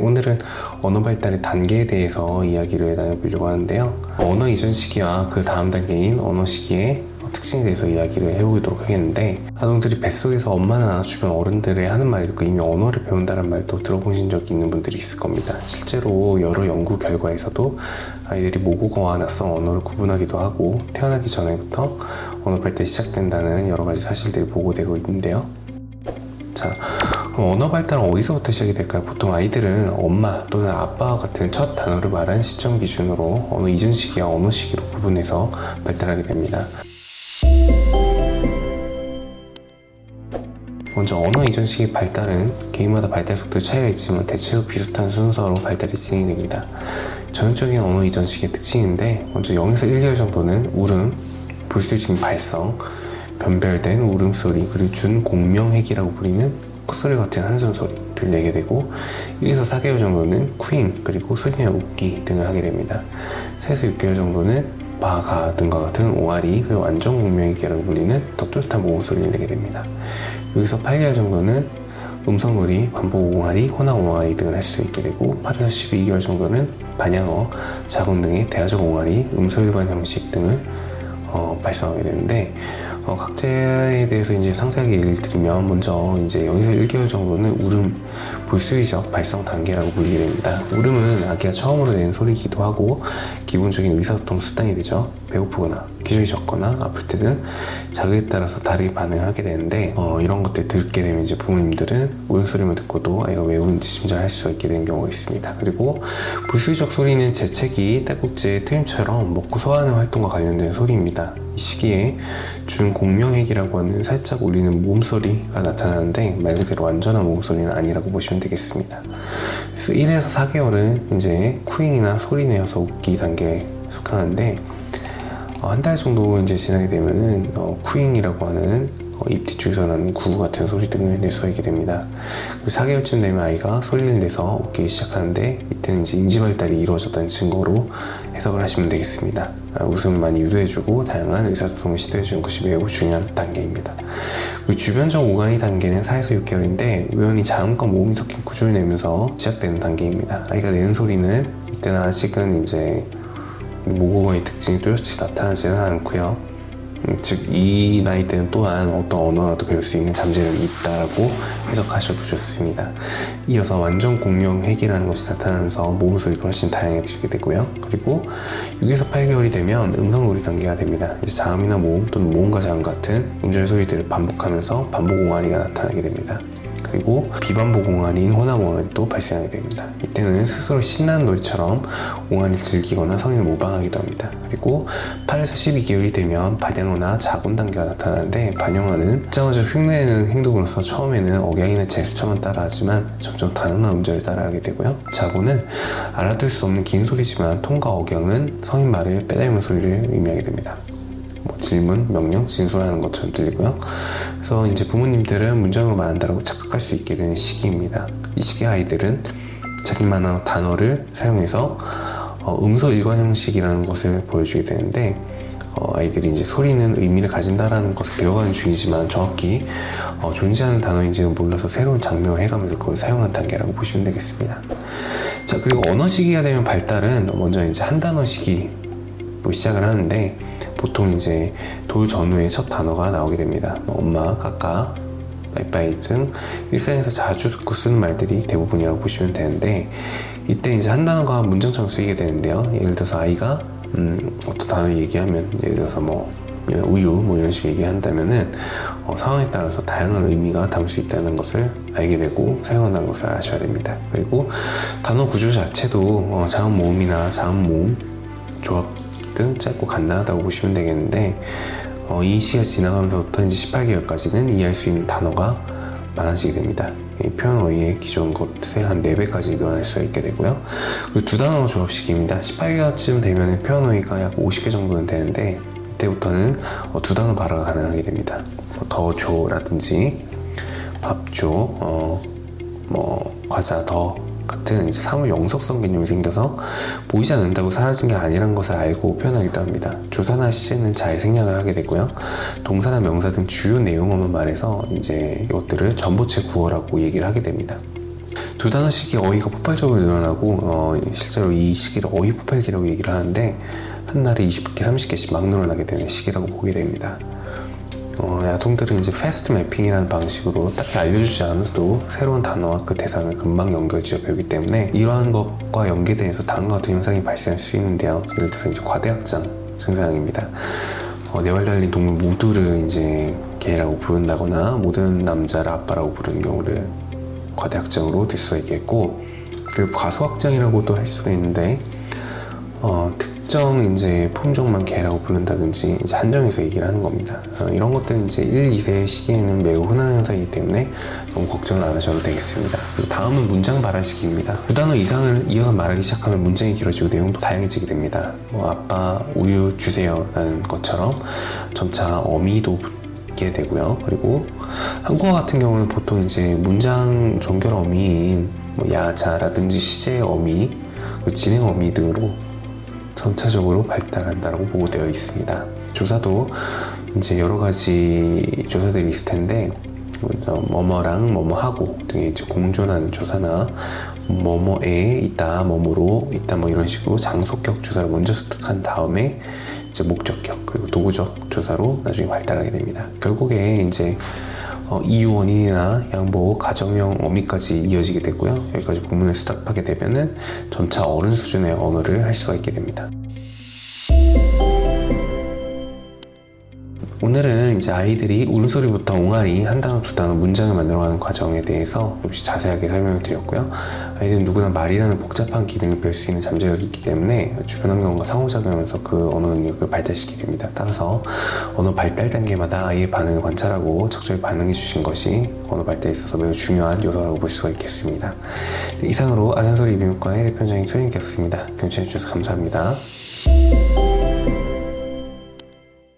오늘은 언어 발달의 단계에 대해서 이야기를 나눠보려고 하는데요. 언어 이전 시기와 그 다음 단계인 언어 시기의 특징에 대해서 이야기를 해보도록 하겠는데, 아동들이 뱃속에서 엄마나 주변 어른들의 하는 말을 듣고 이미 언어를 배운다는 말도 들어보신 적이 있는 분들이 있을 겁니다. 실제로 여러 연구 결과에서도 아이들이 모국어와 낯선 언어를 구분하기도 하고 태어나기 전에부터 언어 발달이 시작된다는 여러 가지 사실들이 보고되고 있는데요. 자, 그럼 언어 발달은 어디서부터 시작이 될까요? 보통 아이들은 엄마 또는 아빠와 같은 첫 단어를 말하는 시점 기준으로 언어 이전 시기와 언어 시기로 구분해서 발달하게 됩니다. 먼저 언어 이전 시기 발달은 개인마다 발달 속도에 차이가 있지만 대체로 비슷한 순서로 발달이 진행이 됩니다. 전형적인 언어 이전 시기의 특징인데, 먼저 0에서 1개월 정도는 울음, 불수직 발성, 변별된 울음소리, 그리고 준공명획이라고 부르는 콧소리 같은 한숨 소리를 내게 되고, 1에서 4개월 정도는 쿵, 그리고 소리내어 웃기 등을 하게 됩니다. 4에서 6개월 정도는 바, 가 등과 같은 옹알이, 그리고 완전 공명획이라고 불리는 더 뚜렷한 모음 소리를 내게 됩니다. 여기서 8개월 정도는 음성놀이, 반복 옹알이, 혼합 옹알이 등을 할 수 있게 되고, 8에서 12개월 정도는 반향어, 자군 등의 대화적 옹알이, 음소일관 형식 등을 발성하게 되는데, 각자에 대해서 이제 상세하게 예를 들면, 먼저 이제 0에서 1개월 정도는 울음 불수의적 발성 단계라고 불리게 됩니다. 울음은 아기가 처음으로 내는 소리이기도 하고 기본적인 의사소통 수단이 되죠. 배고프거나 기력이 적거나 아플 때 등 자극에 따라서 다르게 반응을 하게 되는데, 이런 것들 듣게 되면 이제 부모님들은 울음소리만 듣고도 아이가 왜 우는지 짐작할 수 있게 되는 경우가 있습니다. 그리고 불수의적 소리는 재채기, 딸꾹질, 트림처럼 먹고 소화하는 활동과 관련된 소리입니다. 이 시기에 준공명획이라고 하는 살짝 울리는 모음소리가 나타나는데, 말 그대로 완전한 모음소리는 아니라고 보시면 되겠습니다. 그래서 1에서 4개월은 이제 쿠잉이나 소리 내어서 웃기 단계에 속하는데, 한 달 정도 이제 지나게 되면은 쿠잉이라고 하는 입 뒤쪽에서 나는 구구 같은 소리 등을 낼 수가 있게 됩니다. 그리고 4개월쯤 되면 아이가 소리를 내서 웃기 시작하는데, 이때는 이제 인지 발달이 이루어졌다는 증거로 해석을 하시면 되겠습니다. 웃음을 많이 유도해주고 다양한 의사소통을 시도해주는 것이 매우 중요한 단계입니다. 그리고 주변적 오간이 단계는 4에서 6개월인데 우연히 자음과 모음이 섞인 구조를 내면서 시작되는 단계입니다. 아이가 내는 소리는 이때는 아직은 이제 모국어의 특징이 뚜렷이 나타나지는 않고요. 즉, 이 나이 때는 또한 어떤 언어라도 배울 수 있는 잠재력이 있다라고 해석하셔도 좋습니다. 이어서 완전 공명획이라는 것이 나타나면서 모음 소리가 훨씬 다양해지게 되고요. 그리고 6에서 8개월이 되면 음성놀이 단계가 됩니다. 이제 자음이나 모음 또는 모음과 자음 같은 음절 소리들을 반복하면서 반복 옹알이가 나타나게 됩니다. 그리고 비반복 옹알이인 혼합 옹알이도 발생하게 됩니다. 이때는 스스로 신나는 놀이처럼 옹알이를 즐기거나 성인을 모방하기도 합니다. 그리고 8에서 12개월이 되면 반향어나 자군 단계가 나타나는데, 반향어는 입장어적 흉내내는 행동으로서 처음에는 억양이나 제스처만 따라하지만 점점 단어나 음절을 따라하게 되고요. 자군은 알아들 수 없는 긴 소리지만 톤과 억양은 성인 말을 빼닮은 소리를 의미하게 됩니다. 질문, 명령, 진술하는 것처럼 들리고요. 그래서 이제 부모님들은 문장으로 말한다라고 착각할 수 있게 되는 시기입니다. 이 시기에 아이들은 자기만의 단어를 사용해서 음소 일관 형식이라는 것을 보여주게 되는데, 아이들이 이제 소리는 의미를 가진다라는 것을 배워가는 중이지만 정확히 존재하는 단어인지는 몰라서 새로운 장명을 해가면서 그걸 사용하는 단계라고 보시면 되겠습니다. 자, 그리고 언어 시기가 되면 발달은 먼저 이제 한 단어 시기로 시작을 하는데, 보통 이제 돌 전후에 첫 단어가 나오게 됩니다. 엄마, 까까, 빠이빠이 등 일상에서 자주 듣고 쓰는 말들이 대부분이라고 보시면 되는데, 이때 이제 한 단어가 문장처럼 쓰이게 되는데요. 예를 들어서 아이가 어떤 단어를 얘기하면, 예를 들어서 우유 이런 식으로 얘기한다면은 상황에 따라서 다양한 의미가 담을 수 있다는 것을 알게 되고 사용한다는 것을 아셔야 됩니다. 그리고 단어 구조 자체도 자음 모음이나 자음 모음 조합 등 짧고 간단하다고 보시면 되겠는데, 이 시기가 지나가면서부터 이제 18개월까지는 이해할 수 있는 단어가 많아지게 됩니다. 이 표현어휘의 기존 것에 한 4배까지 늘어날 수가 있게 되고요. 그리고 두 단어 조합식입니다. 18개월쯤 되면 표현어휘가 약 50개 정도는 되는데, 이때부터는 두 단어 발화가 가능하게 됩니다. 더 줘라든지 밥 줘, 과자 더 같은 이제 사물 영속성 개념이 생겨서 보이지 않는다고 사라진 게 아니란 것을 알고 표현하기도 합니다. 조사나 시제는 잘 생략을 하게 되고요. 동사나 명사 등 주요 내용어만 말해서 이제 이것들을 전보체 구어라고 얘기를 하게 됩니다. 두 단어 시기 어휘가 폭발적으로 늘어나고 실제로 이 시기를 어휘 폭발기라고 얘기를 하는데 한 달에 20개, 30개씩 막 늘어나게 되는 시기라고 보게 됩니다. 아동들은 이제 패스트 매핑이라는 방식으로 딱히 알려주지 않아도 새로운 단어와 그 대상을 금방 연결지어 배우기 때문에 이러한 것과 연계돼서 다음과 같은 현상이 발생할 수 있는데요. 예를 들어서 이제 과대학장 증상입니다. 네 발 달린 동물 모두를 이제 개라고 부른다거나 모든 남자를 아빠라고 부르는 경우를 과대학장으로 들 수가 있겠고, 그리고 과소학장이라고도 할 수가 있는데 특정 이제 품종만 개라고 부른다든지 이제 한정해서 얘기를 하는 겁니다. 이런 것들은 이제 1, 2세 시기에는 매우 흔한 현상이기 때문에 너무 걱정을 안 하셔도 되겠습니다. 그리고 다음은 문장 발화 시기입니다. 두 단어 이상을 이어서 말하기 시작하면 문장이 길어지고 내용도 다양해지게 됩니다. 아빠 우유 주세요 라는 것처럼 점차 어미도 붙게 되고요. 그리고 한국어 같은 경우는 보통 이제 문장 종결 어미인 야자라든지 시제 어미, 진행 어미 등으로 점차적으로 발달한다고 보고되어 있습니다. 조사도 이제 여러 가지 조사들이 있을 텐데, 뭐뭐랑 뭐뭐하고 등의 이제 공존하는 조사나 뭐뭐에 있다, 뭐뭐로 있다, 뭐 이런 식으로 장소격 조사를 먼저 습득한 다음에 이제 목적격 그리고 도구적 조사로 나중에 발달하게 됩니다. 결국에 이제 이유 원인이나 양보, 가정형 어미까지 이어지게 되고요. 여기까지 본문을 스탑하게 되면은 점차 어른 수준의 언어를 할 수가 있게 됩니다. 오늘은 이제 아이들이 울음소리부터 옹알이 한 단어 두 단어 문장을 만들어가는 과정에 대해서 조금씩 자세하게 설명을 드렸고요. 아이들은 누구나 말이라는 복잡한 기능을 배울 수 있는 잠재력이 있기 때문에 주변 환경과 상호작용하면서 그 언어 능력을 발달시키게 됩니다. 따라서 언어 발달 단계마다 아이의 반응을 관찰하고 적절히 반응해 주신 것이 언어 발달에 있어서 매우 중요한 요소라고 볼 수가 있겠습니다. 이상으로 아산소리 이비인후과의 대표원장님 소연이었습니다. 경청해 주셔서 감사합니다.